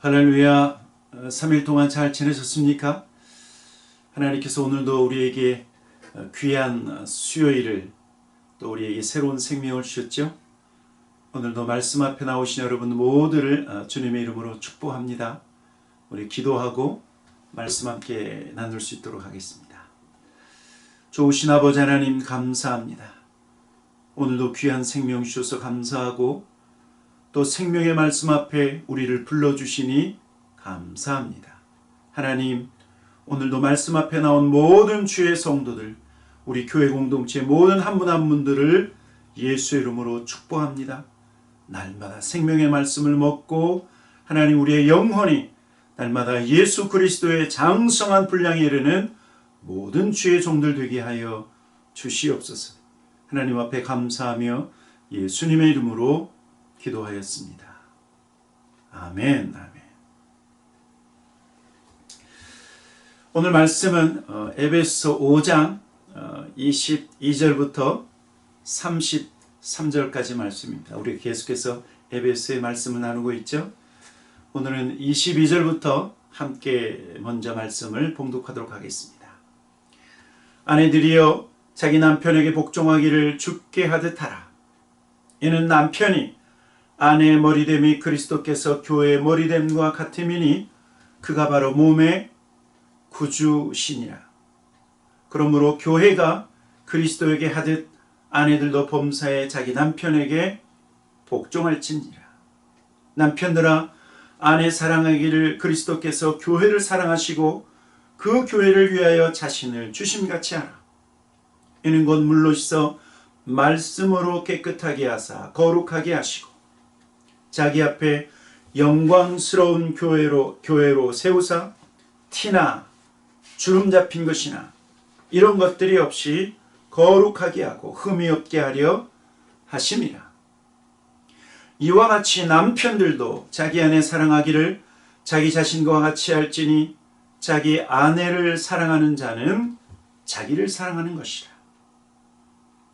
할렐루야. 3일 동안 잘 지내셨습니까? 하나님께서 오늘도 우리에게 귀한 수요일을, 또 우리에게 새로운 생명을 주셨죠. 오늘도 말씀 앞에 나오신 여러분 모두를 주님의 이름으로 축복합니다. 우리 기도하고 말씀 함께 나눌 수 있도록 하겠습니다. 좋으신 아버지 하나님, 감사합니다. 오늘도 귀한 생명 주셔서 감사하고, 또 생명의 말씀 앞에 우리를 불러주시니 감사합니다. 하나님, 오늘도 말씀 앞에 나온 모든 주의 성도들, 우리 교회 공동체 모든 한 분 한 분들을 예수의 이름으로 축복합니다. 날마다 생명의 말씀을 먹고 하나님, 우리의 영혼이 날마다 예수 그리스도의 장성한 분량에 이르는 모든 주의 종들 되게 하여 주시옵소서. 하나님 앞에 감사하며 예수님의 이름으로 기도하였습니다. 아멘. 아멘. 오늘 말씀은 에베소 5장 22절부터 33절까지 말씀입니다. 우리 계속해서 에베소의 말씀을 나누고 있죠. 오늘은 22절부터 함께 먼저 말씀을 봉독하도록 하겠습니다. 아내들이여, 자기 남편에게 복종하기를 주께 하듯 하라. 이는 남편이 아내의 머리됨이 그리스도께서 교회의 머리됨과 같음이니 그가 바로 몸의 구주시니라. 그러므로 교회가 그리스도에게 하듯 아내들도 범사에 자기 남편에게 복종할지니라. 남편들아, 아내 사랑하기를 그리스도께서 교회를 사랑하시고 그 교회를 위하여 자신을 주심같이 하라. 이는 곧 물로 씻어 말씀으로 깨끗하게 하사 거룩하게 하시고 자기 앞에 영광스러운 교회로 세우사 티나 주름 잡힌 것이나 이런 것들이 없이 거룩하게 하고 흠이 없게 하려 하심이라. 이와 같이 남편들도 자기 아내 사랑하기를 자기 자신과 같이 할지니 자기 아내를 사랑하는 자는 자기를 사랑하는 것이라.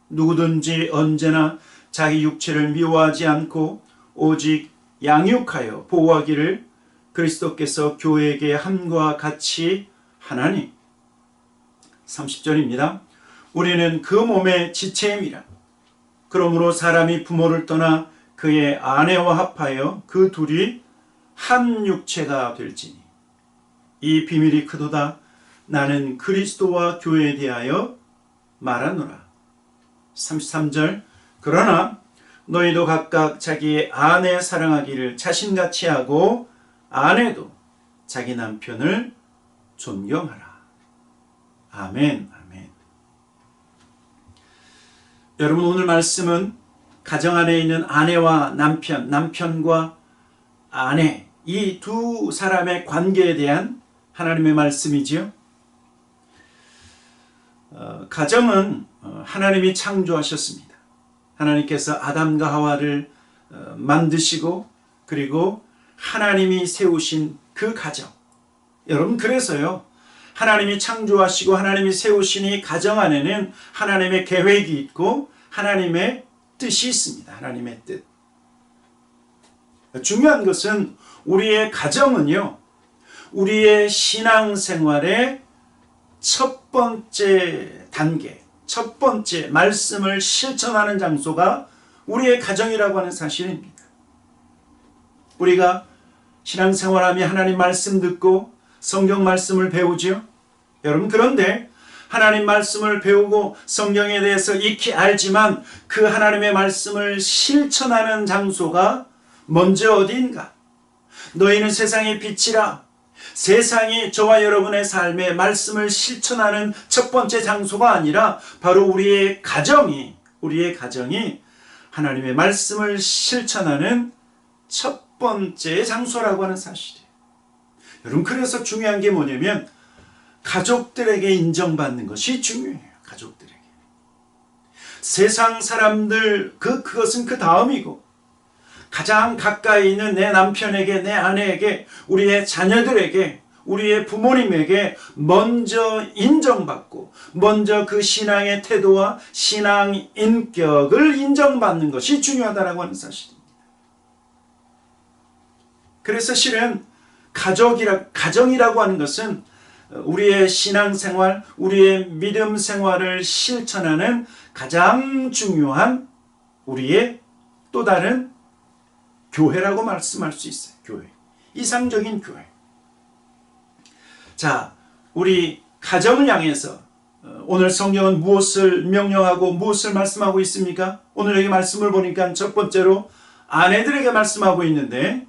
누구든지 언제나 자기 육체를 미워하지 않고 오직 양육하여 보호하기를 그리스도께서 교회에게 함과 같이 하나니. 30절입니다. 우리는 그 몸의 지체임이라. 그러므로 사람이 부모를 떠나 그의 아내와 합하여 그 둘이 한 육체가 될지니 이 비밀이 크도다. 나는 그리스도와 교회에 대하여 말하노라. 33절. 그러나 너희도 각각 자기의 아내 사랑하기를 자신같이 하고 아내도 자기 남편을 존경하라. 아멘. 아멘. 여러분, 오늘 말씀은 가정 안에 있는 아내와 남편, 남편과 아내, 이 두 사람의 관계에 대한 하나님의 말씀이지요. 가정은 하나님이 창조하셨습니다. 하나님께서 아담과 하와를 만드시고, 그리고 하나님이 세우신 그 가정. 여러분, 그래서요, 하나님이 창조하시고 하나님이 세우신 이 가정 안에는 하나님의 계획이 있고 하나님의 뜻이 있습니다. 하나님의 뜻. 중요한 것은 우리의 가정은요, 우리의 신앙생활의 첫 번째 단계, 첫 번째 말씀을 실천하는 장소가 우리의 가정이라고 하는 사실입니다. 우리가 신앙생활하며 하나님 말씀 듣고 성경 말씀을 배우죠. 여러분, 그런데 하나님 말씀을 배우고 성경에 대해서 익히 알지만 그 하나님의 말씀을 실천하는 장소가 먼저 어디인가? 너희는 세상의 빛이라. 세상이 저와 여러분의 삶에 말씀을 실천하는 첫 번째 장소가 아니라 바로 우리의 가정이 하나님의 말씀을 실천하는 첫 번째 장소라고 하는 사실이에요. 여러분, 그래서 중요한 게 뭐냐면 가족들에게 인정받는 것이 중요해요. 가족들에게. 세상 사람들 그것은 그 다음이고, 가장 가까이 있는 내 남편에게, 내 아내에게, 우리의 자녀들에게, 우리의 부모님에게 먼저 인정받고 먼저 그 신앙의 태도와 신앙 인격을 인정받는 것이 중요하다고 하는 사실입니다. 그래서 실은 가정이라고 하는 것은 우리의 신앙생활, 우리의 믿음 생활을 실천하는 가장 중요한 우리의 또 다른 교회라고 말씀할 수 있어요. 교회. 이상적인 교회. 자, 우리 가정을 향해서 오늘 성경은 무엇을 명령하고 무엇을 말씀하고 있습니까? 오늘 여기 말씀을 보니까 첫 번째로 아내들에게 말씀하고 있는데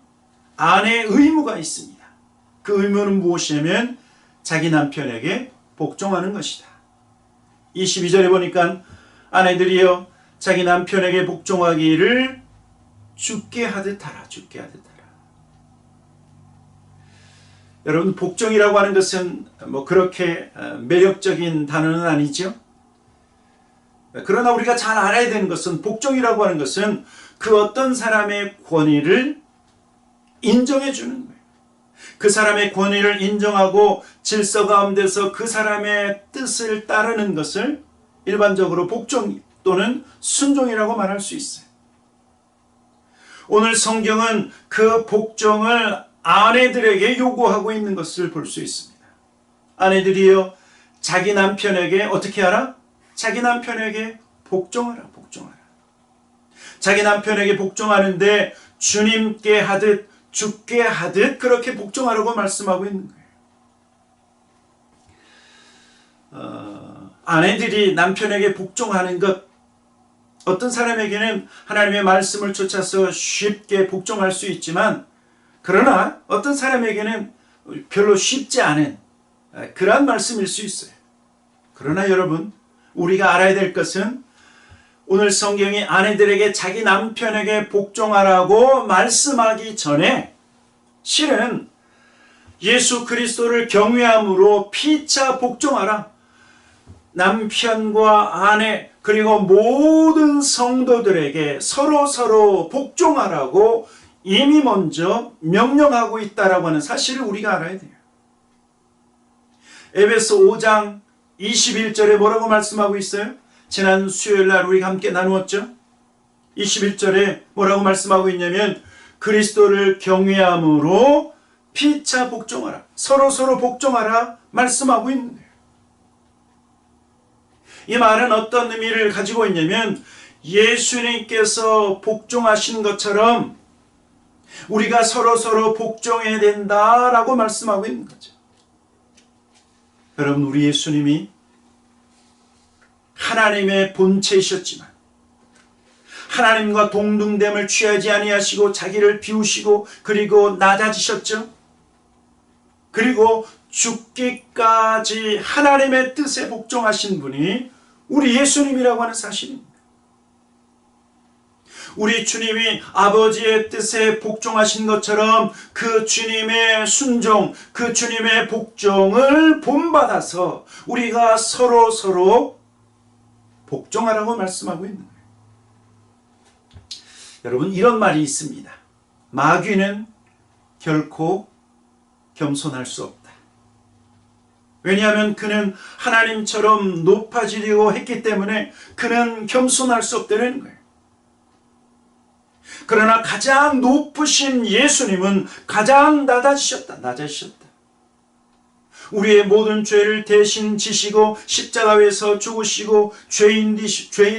아내의 의무가 있습니다. 그 의무는 무엇이냐면 자기 남편에게 복종하는 것이다. 22절에 보니까 아내들이여 자기 남편에게 복종하기를 죽게 하듯 하라. 죽게 하듯 하라. 여러분, 복종이라고 하는 것은 뭐 그렇게 매력적인 단어는 아니죠. 그러나 우리가 잘 알아야 되는 것은 복종이라고 하는 것은 그 어떤 사람의 권위를 인정해 주는 거예요. 그 사람의 권위를 인정하고 질서 가운데서 그 사람의 뜻을 따르는 것을 일반적으로 복종 또는 순종이라고 말할 수 있어요. 오늘 성경은 그 복종을 아내들에게 요구하고 있는 것을 볼 수 있습니다. 아내들이여 자기 남편에게 어떻게 하라? 자기 남편에게 복종하라. 복종하라. 자기 남편에게 복종하는데 주님께 하듯 죽게 하듯 그렇게 복종하라고 말씀하고 있는 거예요. 아내들이 남편에게 복종하는 것, 어떤 사람에게는 하나님의 말씀을 쫓아서 쉽게 복종할 수 있지만 그러나 어떤 사람에게는 별로 쉽지 않은 그러한 말씀일 수 있어요. 그러나 여러분, 우리가 알아야 될 것은 오늘 성경이 아내들에게 자기 남편에게 복종하라고 말씀하기 전에 실은 예수 그리스도를 경외함으로 피차 복종하라. 남편과 아내 그리고 모든 성도들에게 서로 복종하라고 이미 먼저 명령하고 있다라고 하는 사실을 우리가 알아야 돼요. 에베소 5장 21절에 뭐라고 말씀하고 있어요? 지난 수요일 날 우리가 함께 나누었죠? 21절에 뭐라고 말씀하고 있냐면 그리스도를 경외함으로 피차 복종하라. 서로 복종하라 말씀하고 있는 거예요. 이 말은 어떤 의미를 가지고 있냐면 예수님께서 복종하신 것처럼 우리가 서로 복종해야 된다라고 말씀하고 있는 거죠. 여러분, 우리 예수님이 하나님의 본체이셨지만 하나님과 동등됨을 취하지 아니하시고 자기를 비우시고 그리고 낮아지셨죠. 그리고 죽기까지 하나님의 뜻에 복종하신 분이 우리 예수님이라고 하는 사실입니다. 우리 주님이 아버지의 뜻에 복종하신 것처럼 그 주님의 순종, 그 주님의 복종을 본받아서 우리가 서로 복종하라고 말씀하고 있는 거예요. 여러분, 이런 말이 있습니다. 마귀는 결코 겸손할 수 없다. 왜냐하면 그는 하나님처럼 높아지려고 했기 때문에 그는 겸손할 수 없다는 거예요. 그러나 가장 높으신 예수님은 가장 낮아지셨다. 우리의 모든 죄를 대신 지시고 십자가 위에서 죽으시고 죄인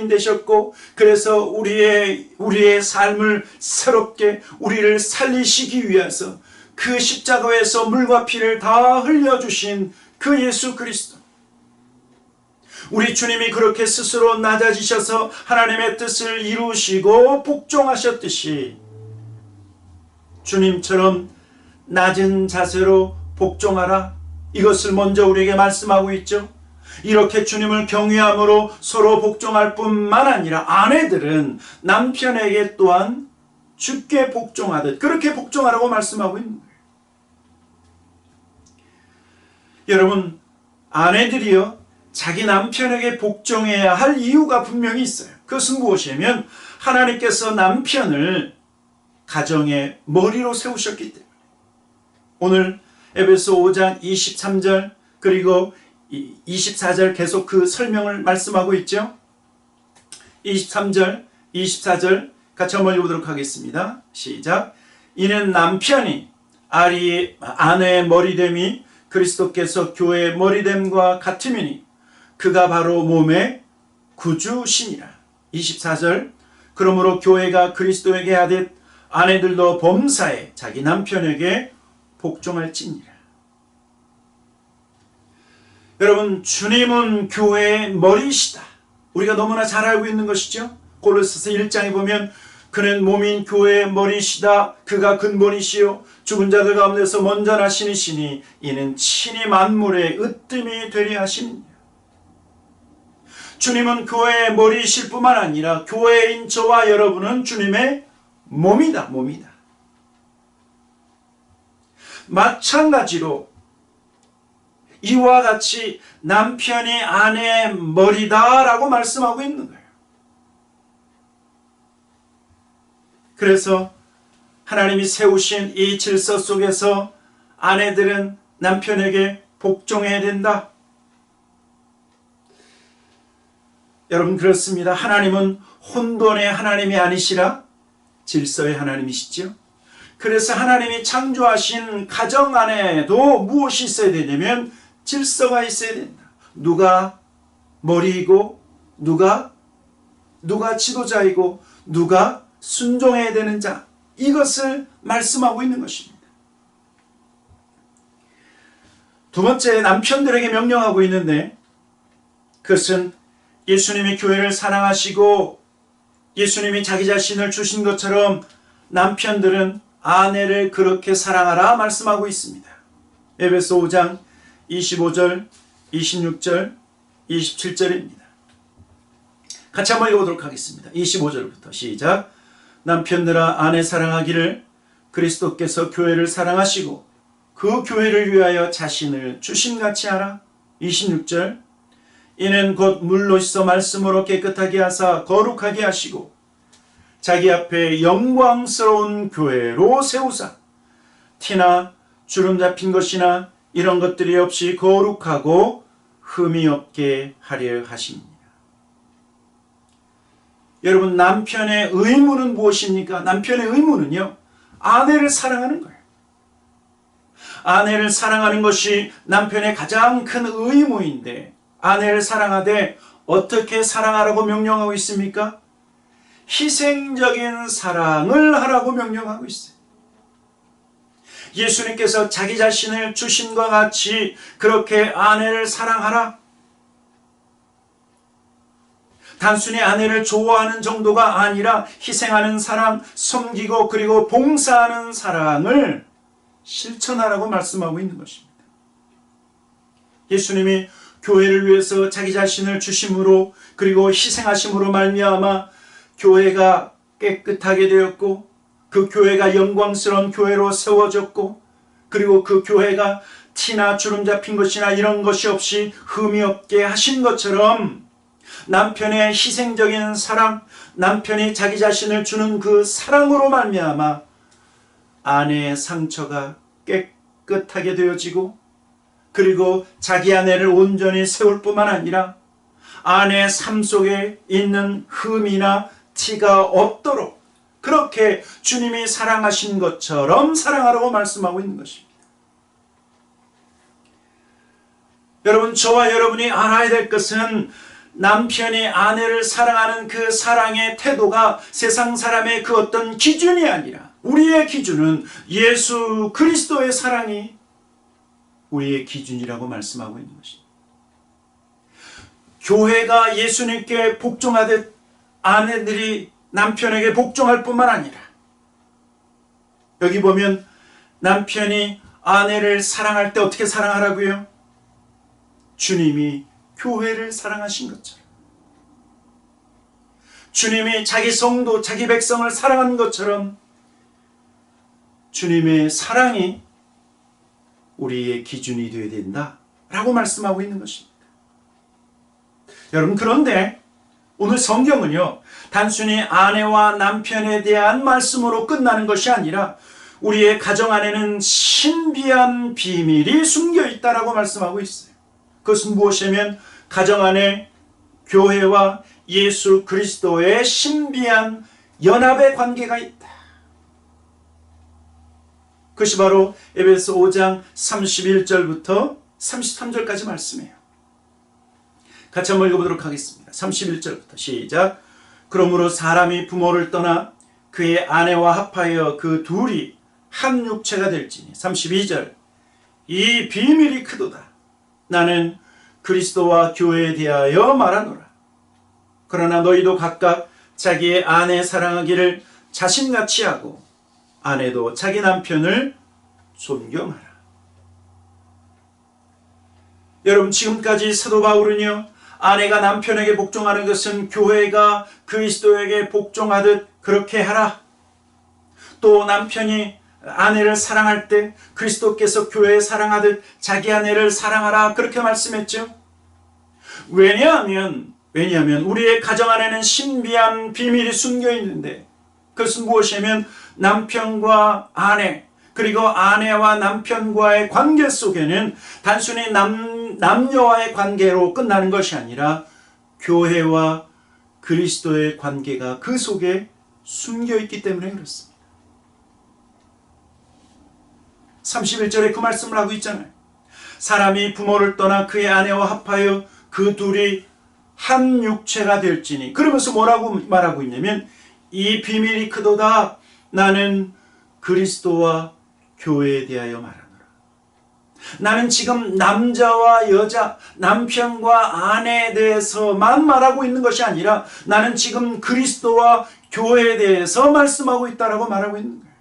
되셨고 그래서 우리의 삶을 새롭게 우리를 살리시기 위해서 그 십자가 위에서 물과 피를 다 흘려주신 그 예수 그리스도. 우리 주님이 그렇게 스스로 낮아지셔서 하나님의 뜻을 이루시고 복종하셨듯이 주님처럼 낮은 자세로 복종하라. 이것을 먼저 우리에게 말씀하고 있죠. 이렇게 주님을 경외함으로 서로 복종할 뿐만 아니라 아내들은 남편에게 또한 주께 복종하듯 그렇게 복종하라고 말씀하고 있는 거예요. 여러분, 아내들이요 자기 남편에게 복종해야 할 이유가 분명히 있어요. 그것은 무엇이냐면 하나님께서 남편을 가정의 머리로 세우셨기 때문에. 오늘 에베소 5장 23절 그리고 24절 계속 그 설명을 말씀하고 있죠. 23절, 24절 같이 한번 읽어보도록 하겠습니다. 시작. 이는 남편이 아내의 머리됨이 그리스도께서 교회의 머리됨과 같으니 그가 바로 몸의 구주시니라. 24절 그러므로 교회가 그리스도에게 하듯 아내들도 범사에 자기 남편에게 복종할지니라. 여러분, 주님은 교회의 머리이시다. 우리가 너무나 잘 알고 있는 것이죠. 고린도서 1장에 보면 그는 몸인 교회의 머리이시다. 그가 근본이시요 죽은 자들 가운데서 먼저 나시니시니 이는 친히 만물의 으뜸이 되려 하시느니라. 주님은 교회의 머리이실 뿐만 아니라 교회인 저와 여러분은 주님의 몸이다. 마찬가지로 이와 같이 남편이 아내의 머리다라고 말씀하고 있는 거예요. 그래서 하나님이 세우신 이 질서 속에서 아내들은 남편에게 복종해야 된다. 여러분, 그렇습니다. 하나님은 혼돈의 하나님이 아니시라 질서의 하나님이시죠. 그래서 하나님이 창조하신 가정 안에도 무엇이 있어야 되냐면 질서가 있어야 된다. 누가 머리이고 누가 지도자이고 누가 순종해야 되는 자, 이것을 말씀하고 있는 것입니다. 두 번째, 남편들에게 명령하고 있는데 그것은 예수님이 교회를 사랑하시고 예수님이 자기 자신을 주신 것처럼 남편들은 아내를 그렇게 사랑하라 말씀하고 있습니다. 에베소 5장 25절, 26절, 27절입니다. 같이 한번 읽어보도록 하겠습니다. 25절부터 시작. 남편들아 아내 사랑하기를 그리스도께서 교회를 사랑하시고 그 교회를 위하여 자신을 주심같이 하라. 26절 이는 곧 물로 씻어 말씀으로 깨끗하게 하사 거룩하게 하시고 자기 앞에 영광스러운 교회로 세우사 티나 주름 잡힌 것이나 이런 것들이 없이 거룩하고 흠이 없게 하려 하십니다. 여러분, 남편의 의무는 무엇입니까? 남편의 의무는요, 아내를 사랑하는 거예요. 아내를 사랑하는 것이 남편의 가장 큰 의무인데 아내를 사랑하되 어떻게 사랑하라고 명령하고 있습니까? 희생적인 사랑을 하라고 명령하고 있어요. 예수님께서 자기 자신을 주심과 같이 그렇게 아내를 사랑하라. 단순히 아내를 좋아하는 정도가 아니라 희생하는 사랑, 섬기고 그리고 봉사하는 사랑을 실천하라고 말씀하고 있는 것입니다. 예수님이 교회를 위해서 자기 자신을 주심으로 그리고 희생하심으로 말미암아 교회가 깨끗하게 되었고 그 교회가 영광스러운 교회로 세워졌고 그리고 그 교회가 티나 주름 잡힌 것이나 이런 것이 없이 흠이 없게 하신 것처럼 남편의 희생적인 사랑, 남편이 자기 자신을 주는 그 사랑으로 말미암아 아내의 상처가 깨끗하게 되어지고 그리고 자기 아내를 온전히 세울 뿐만 아니라 아내의 삶 속에 있는 흠이나 티가 없도록 그렇게 주님이 사랑하신 것처럼 사랑하라고 말씀하고 있는 것입니다. 여러분, 저와 여러분이 알아야 될 것은 남편이 아내를 사랑하는 그 사랑의 태도가 세상 사람의 그 어떤 기준이 아니라 우리의 기준은 예수 그리스도의 사랑이 우리의 기준이라고 말씀하고 있는 것입니다. 교회가 예수님께 복종하듯 아내들이 남편에게 복종할 뿐만 아니라 여기 보면 남편이 아내를 사랑할 때 어떻게 사랑하라고요? 주님이 교회를 사랑하신 것처럼 주님이 자기 성도, 자기 백성을 사랑한 것처럼 주님의 사랑이 우리의 기준이 되어야 된다라고 말씀하고 있는 것입니다. 여러분, 그런데 오늘 성경은요, 단순히 아내와 남편에 대한 말씀으로 끝나는 것이 아니라 우리의 가정 안에는 신비한 비밀이 숨겨 있다라고 말씀하고 있어요. 그것은 무엇이냐면 가정 안에 교회와 예수 그리스도의 신비한 연합의 관계가 있다. 그것이 바로 에베소 5장 31절부터 33절까지 말씀이에요. 같이 한번 읽어보도록 하겠습니다. 31절부터 시작. 그러므로 사람이 부모를 떠나 그의 아내와 합하여 그 둘이 한 육체가 될지니. 32절. 이 비밀이 크도다. 나는 그리스도와 교회에 대하여 말하노라. 그러나 너희도 각각 자기의 아내 사랑하기를 자신같이 하고 아내도 자기 남편을 존경하라. 여러분, 지금까지 사도 바울은요, 아내가 남편에게 복종하는 것은 교회가 그리스도에게 복종하듯 그렇게 하라. 또 남편이 아내를 사랑할 때 그리스도께서 교회에 사랑하듯 자기 아내를 사랑하라, 그렇게 말씀했죠. 왜냐하면 우리의 가정 안에는 신비한 비밀이 숨겨 있는데, 그것은 무엇이냐면 남편과 아내, 그리고 아내와 남편과의 관계 속에는 단순히 남녀와의 관계로 끝나는 것이 아니라 교회와 그리스도의 관계가 그 속에 숨겨 있기 때문에 그렇습니다. 31절에 그 말씀을 하고 있잖아요. 사람이 부모를 떠나 그의 아내와 합하여 그 둘이 한 육체가 될지니. 그러면서 뭐라고 말하고 있냐면 이 비밀이 크도다. 나는 그리스도와 교회에 대하여 말하노라. 나는 지금 남자와 여자, 남편과 아내에 대해서만 말하고 있는 것이 아니라 나는 지금 그리스도와 교회에 대해서 말씀하고 있다라고 말하고 있는 거예요.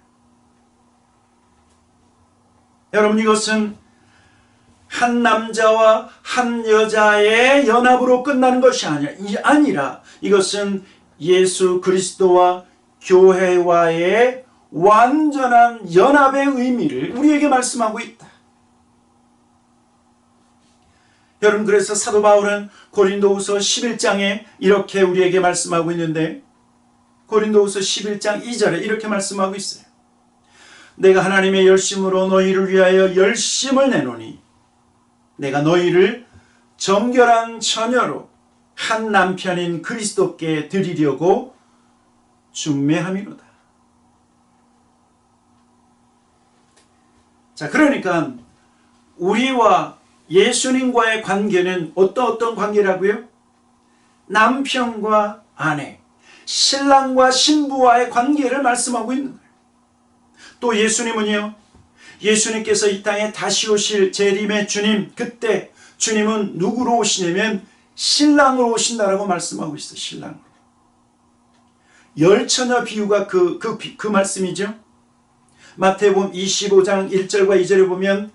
여러분, 이것은 한 남자와 한 여자의 연합으로 끝나는 것이 아니라 이것은 예수 그리스도와 교회와의 완전한 연합의 의미를 우리에게 말씀하고 있다. 여러분, 그래서 사도 바울은 고린도후서 11장에 이렇게 우리에게 말씀하고 있는데, 고린도후서 11장 2절에 이렇게 말씀하고 있어요. 내가 하나님의 열심으로 너희를 위하여 열심을 내노니 내가 너희를 정결한 처녀로 한 남편인 그리스도께 드리려고 중매함이로다. 자, 그러니까 우리와 예수님과의 관계는 어떤 관계라고요? 남편과 아내, 신랑과 신부와의 관계를 말씀하고 있는 거예요. 또 예수님은요, 예수님께서 이 땅에 다시 오실 재림의 주님, 그때 주님은 누구로 오시냐면 신랑으로 오신다라고 말씀하고 있어요. 신랑으로. 열처녀 비유가 그 말씀이죠. 마태복음 25장 1절과 2절에 보면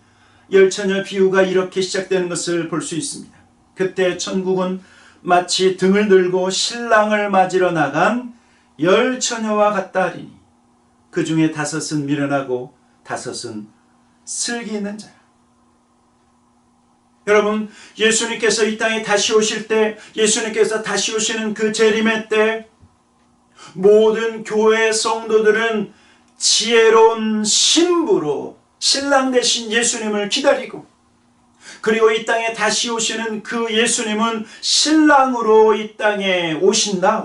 열처녀 비유가 이렇게 시작되는 것을 볼 수 있습니다. 그때 천국은 마치 등을 들고 신랑을 맞으러 나간 열처녀와 같다 하리니 그 중에 5은 미련하고 5은 슬기 있는 자야. 여러분, 예수님께서 이 땅에 다시 오실 때, 예수님께서 다시 오시는 그 재림의 때 모든 교회 성도들은 지혜로운 신부로 신랑 되신 예수님을 기다리고, 그리고 이 땅에 다시 오시는 그 예수님은 신랑으로 이 땅에 오신다.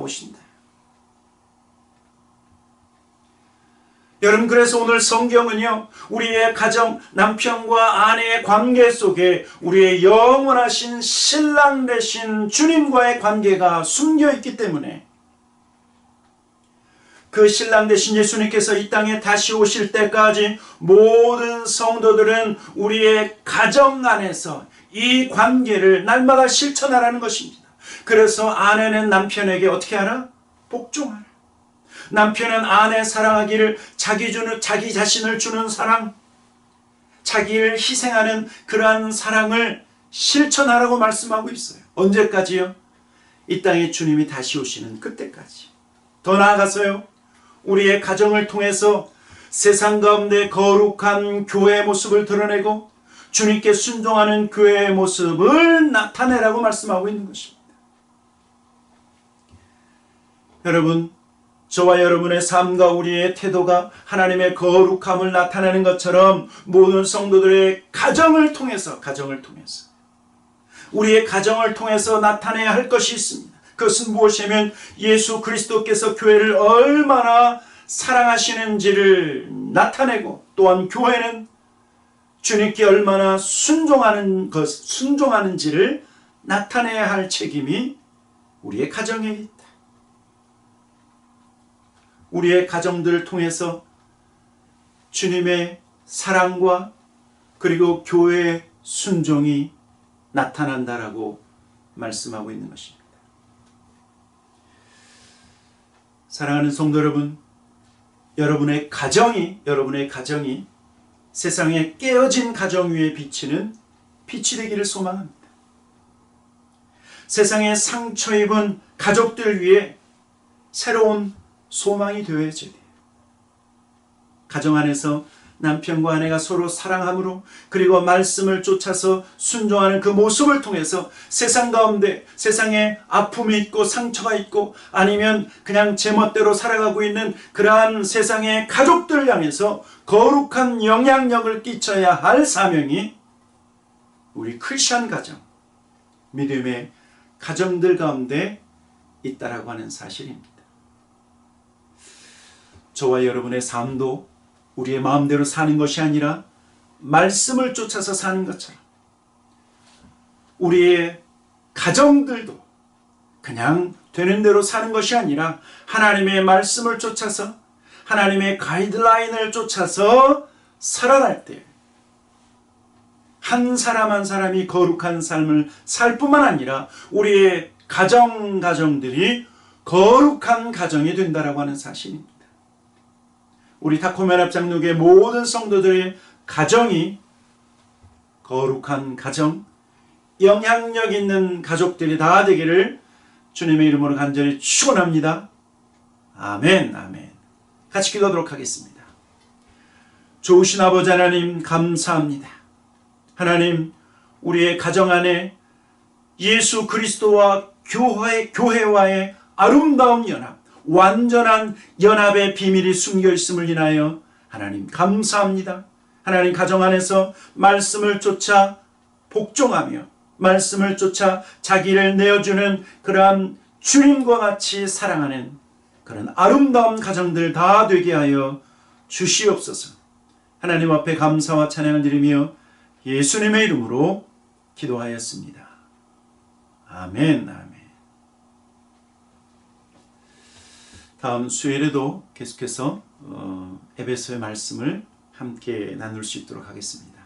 여러분, 그래서 오늘 성경은요, 우리의 가정, 남편과 아내의 관계 속에 우리의 영원하신 신랑 되신 주님과의 관계가 숨겨 있기 때문에 그 신랑 되신 예수님께서 이 땅에 다시 오실 때까지 모든 성도들은 우리의 가정 안에서 이 관계를 날마다 실천하라는 것입니다. 그래서 아내는 남편에게 어떻게 하라? 복종하라. 남편은 아내 사랑하기를 자기 자신을 주는 사랑, 자기를 희생하는 그러한 사랑을 실천하라고 말씀하고 있어요. 언제까지요? 이 땅에 주님이 다시 오시는 그때까지. 더 나아가서요, 우리의 가정을 통해서 세상 가운데 거룩한 교회의 모습을 드러내고 주님께 순종하는 교회의 모습을 나타내라고 말씀하고 있는 것입니다. 여러분, 저와 여러분의 삶과 우리의 태도가 하나님의 거룩함을 나타내는 것처럼 모든 성도들의 가정을 통해서 우리의 가정을 통해서 나타내야 할 것이 있습니다. 그것은 무엇이냐면 예수 그리스도께서 교회를 얼마나 사랑하시는지를 나타내고, 또한 교회는 주님께 얼마나 순종하는지를 나타내야 할 책임이 우리의 가정에 있다. 우리의 가정들을 통해서 주님의 사랑과 그리고 교회의 순종이 나타난다라고 말씀하고 있는 것입니다. 사랑하는 성도 여러분, 여러분의 가정이 세상에 깨어진 가정 위에 비치는 빛이 되기를 소망합니다. 세상에 상처 입은 가족들 위해 새로운 소망이 되어야지 돼요. 가정 안에서 남편과 아내가 서로 사랑함으로, 그리고 말씀을 쫓아서 순종하는 그 모습을 통해서 세상 가운데, 세상에 아픔이 있고 상처가 있고 아니면 그냥 제멋대로 살아가고 있는 그러한 세상의 가족들을 향해서 거룩한 영향력을 끼쳐야 할 사명이 우리 크리스천 가정, 믿음의 가정들 가운데 있다라고 하는 사실입니다. 저와 여러분의 삶도 우리의 마음대로 사는 것이 아니라 말씀을 쫓아서 사는 것처럼, 우리의 가정들도 그냥 되는 대로 사는 것이 아니라 하나님의 말씀을 쫓아서, 하나님의 가이드라인을 쫓아서 살아갈 때 한 사람 한 사람이 거룩한 삶을 살 뿐만 아니라 우리의 가정들이 거룩한 가정이 된다라고 하는 사실입니다. 우리 다코멘합 장로교의 모든 성도들의 가정이 거룩한 가정, 영향력 있는 가족들이 다 되기를 주님의 이름으로 간절히 축원합니다. 아멘, 아멘. 같이 기도하도록 하겠습니다. 좋으신 아버지 하나님, 감사합니다. 하나님, 우리의 가정 안에 예수 그리스도와 교회와의 아름다운 연합, 완전한 연합의 비밀이 숨겨 있음을 인하여 하나님 감사합니다. 하나님, 가정 안에서 말씀을 쫓아 복종하며 말씀을 쫓아 자기를 내어주는 그러한 주님과 같이 사랑하는 그런 아름다운 가정들 다 되게 하여 주시옵소서. 하나님 앞에 감사와 찬양을 드리며 예수님의 이름으로 기도하였습니다. 아멘, 아멘. 다음 수요일에도 계속해서 에베소의 말씀을 함께 나눌 수 있도록 하겠습니다.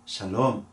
샬롬.